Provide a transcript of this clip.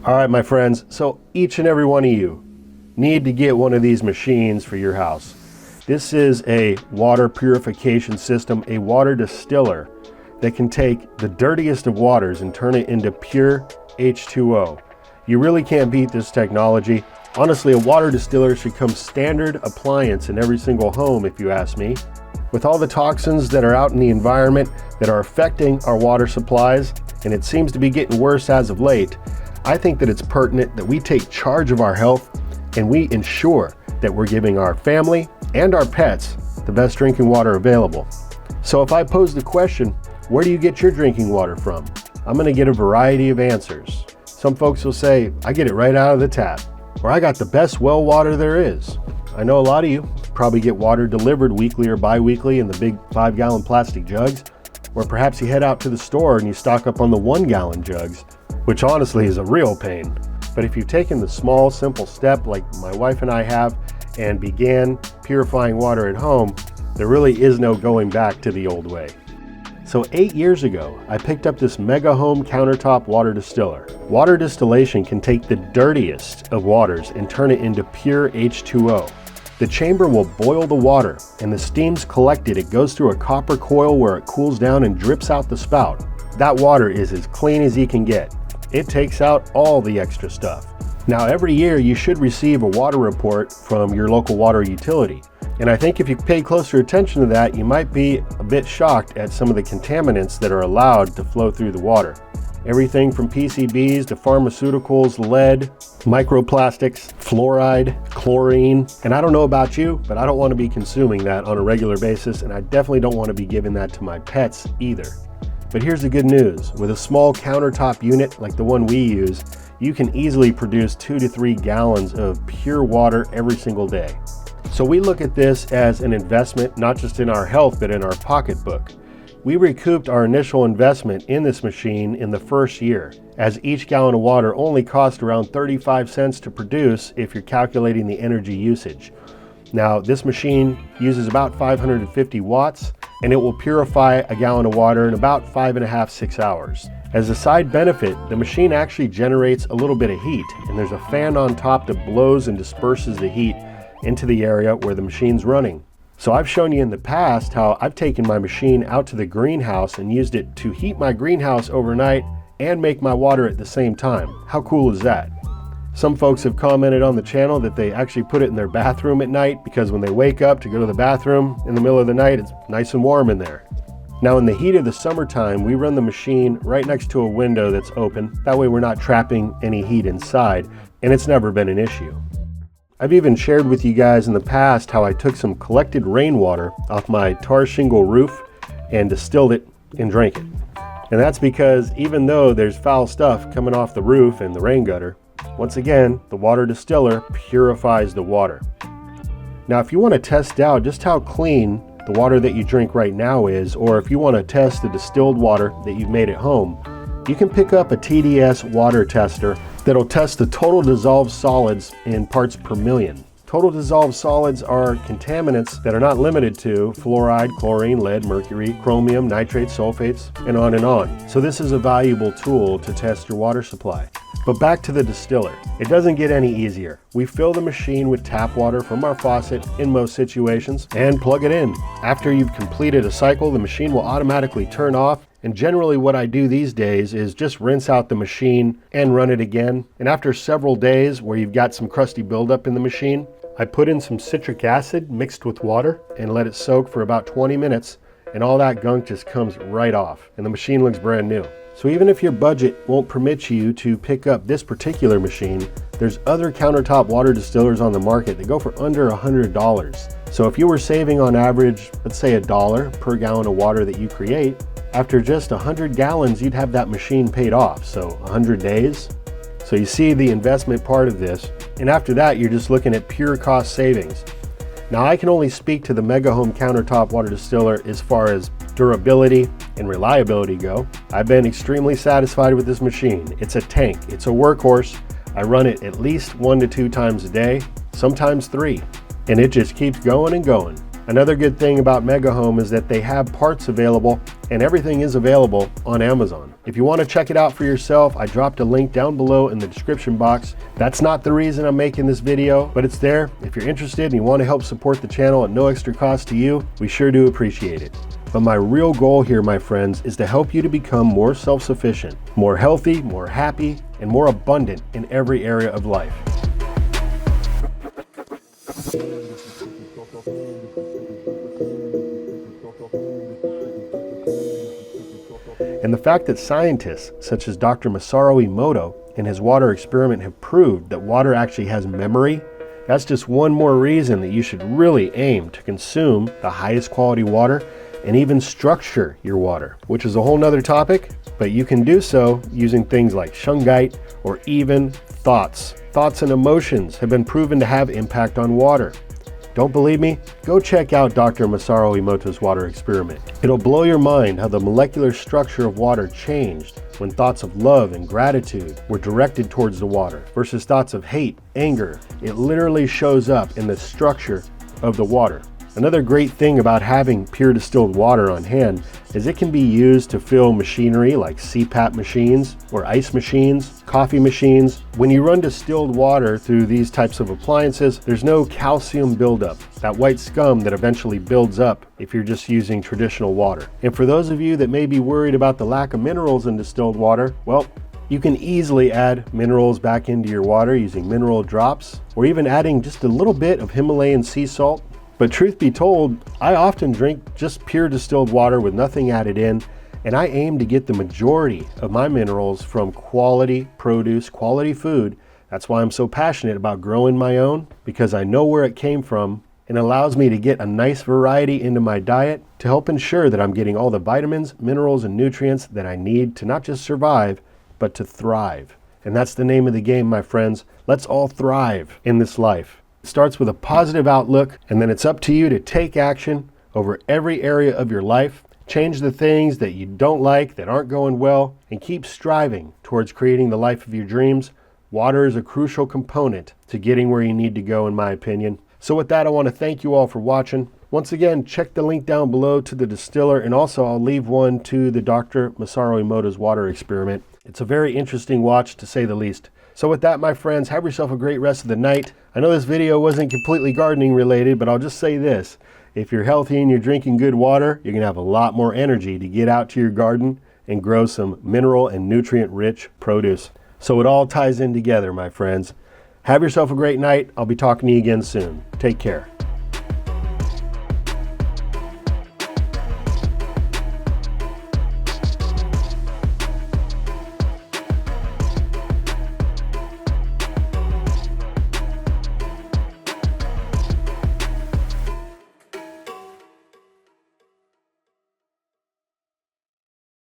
All right, my friends, so each and every one of you need to get one of these machines for your house. This is a water purification system, a water distiller that can take the dirtiest of waters and turn it into pure H2O. You really can't beat this technology. Honestly, a water distiller should come standard appliance in every single home, if you ask me. With all the toxins that are out in the environment that are affecting our water supplies, and it seems to be getting worse as of late, I think that it's pertinent that we take charge of our health and we ensure that we're giving our family and our pets the best drinking water available. So if I pose the question, where do you get your drinking water from? I'm going to get a variety of answers. Some folks will say, I get it right out of the tap, or I got the best well water there is. I know a lot of you probably get water delivered weekly or bi-weekly in the big 5-gallon plastic jugs, or perhaps you head out to the store and you stock up on the 1-gallon jugs, which honestly is a real pain. But if you've taken the small, simple step like my wife and I have and began purifying water at home, there really is no going back to the old way. So 8 years ago, I picked up this 𝗍𝗶 countertop water distiller. Water distillation can take the dirtiest of waters and turn it into pure H2O. The chamber will boil the water, and the steam's collected. It goes through a copper coil where it cools down and drips out the spout. That water is as clean as you can get. It takes out all the extra stuff. Now every year you should receive a water report from your local water utility. And I think if you pay closer attention to that, you might be a bit shocked at some of the contaminants that are allowed to flow through the water. Everything from PCBs to pharmaceuticals, lead, microplastics, fluoride, chlorine. And I don't know about you, but I don't want to be consuming that on a regular basis, and I definitely don't want to be giving that to my pets either. But here's the good news. With a small countertop unit like the one we use, you can easily produce 2 to 3 gallons of pure water every single day. So we look at this as an investment, not just in our health, but in our pocketbook. We recouped our initial investment in this machine in the first year, as each gallon of water only cost around 35 cents to produce if you're calculating the energy usage. Now, this machine uses about 550 watts, and it will purify a gallon of water in about 5.5–6 hours. As a side benefit, the machine actually generates a little bit of heat, and there's a fan on top that blows and disperses the heat into the area where the machine's running. So I've shown you in the past how I've taken my machine out to the greenhouse and used it to heat my greenhouse overnight and make my water at the same time. How cool is that? Some folks have commented on the channel that they actually put it in their bathroom at night because when they wake up to go to the bathroom in the middle of the night, it's nice and warm in there. Now in the heat of the summertime, we run the machine right next to a window that's open. That way we're not trapping any heat inside, and it's never been an issue. I've even shared with you guys in the past how I took some collected rainwater off my tar shingle roof and distilled it and drank it. And that's because even though there's foul stuff coming off the roof and the rain gutter, once again, the water distiller purifies the water. Now, if you want to test out just how clean the water that you drink right now is, or if you want to test the distilled water that you've made at home, you can pick up a TDS water tester that'll test the total dissolved solids in parts per million. Total dissolved solids are contaminants that are not limited to fluoride, chlorine, lead, mercury, chromium, nitrates, sulfates, and on and on. So this is a valuable tool to test your water supply. But back to the distiller. It doesn't get any easier. We fill the machine with tap water from our faucet in most situations and plug it in. After you've completed a cycle, the machine will automatically turn off. And generally what I do these days is just rinse out the machine and run it again. And after several days where you've got some crusty buildup in the machine, I put in some citric acid mixed with water and let it soak for about 20 minutes, and all that gunk just comes right off and the machine looks brand new. So even if your budget won't permit you to pick up this particular machine, there's other countertop water distillers on the market that go for under $100. So if you were saving on average, let's say $1 per gallon of water that you create, after just 100 gallons, you'd have that machine paid off. So 100 days. So you see the investment part of this. And after that, you're just looking at pure cost savings. Now I can only speak to the 𝗍𝗶 countertop water distiller as far as durability and reliability go. I've been extremely satisfied with this machine. It's a tank, it's a workhorse. I run it at least 1 to 2 times a day, sometimes 3, and it just keeps going and going. Another good thing about 𝗍𝗶𝗶 is that they have parts available, and everything is available on Amazon. If you want to check it out for yourself, I dropped a link down below in the description box. That's not the reason I'm making this video, but it's there. If you're interested and you want to help support the channel at no extra cost to you, we sure do appreciate it. But my real goal here, my friends, is to help you to become more self-sufficient, more healthy, more happy, and more abundant in every area of life. And the fact that scientists such as Dr. 𝗍𝗏 𝗍𝗀 in his water experiment have proved that water actually has memory, that's just one more reason that you should really aim to consume the highest quality water and even structure your water, which is a whole nother topic, but you can do so using things like 𝗠𝗏𝗏 or even thoughts. Thoughts and emotions have been proven to have impact on water. Don't believe me? Go check out Dr. 𝗍𝗏 𝗍𝗀's water experiment. It'll blow your mind how the molecular structure of water changed when thoughts of love and gratitude were directed towards the water versus thoughts of hate, anger. It literally shows up in the structure of the water. Another great thing about having pure distilled water on hand is it can be used to fill machinery like CPAP machines or ice machines, coffee machines. When you run distilled water through these types of appliances, there's no calcium buildup, that white scum that eventually builds up if you're just using traditional water. And for those of you that may be worried about the lack of minerals in distilled water, well, you can easily add minerals back into your water using mineral drops or even adding just a little bit of Himalayan sea salt. But truth be told, I often drink just pure distilled water with nothing added in, and I aim to get the majority of my minerals from quality produce, quality food. That's why I'm so passionate about growing my own, because I know where it came from and allows me to get a nice variety into my diet to help ensure that I'm getting all the vitamins, minerals, and nutrients that I need to not just survive, but to thrive. And that's the name of the game, my friends. Let's all thrive in this life. It starts with a positive outlook, and then it's up to you to take action over every area of your life, change the things that you don't like, that aren't going well, and keep striving towards creating the life of your dreams. Water is a crucial component to getting where you need to go, in my opinion. So with that, I want to thank you all for watching. Once again, check the link down below to the distiller, and also I'll leave one to the Dr. 𝗍𝗏 𝗍𝗀's water experiment. It's a very interesting watch, to say the least. So with that, my friends, have yourself a great rest of the night. I know this video wasn't completely gardening related, but I'll just say this. If you're healthy and you're drinking good water, you're going to have a lot more energy to get out to your garden and grow some mineral and nutrient-rich produce. So it all ties in together, my friends. Have yourself a great night. I'll be talking to you again soon. Take care.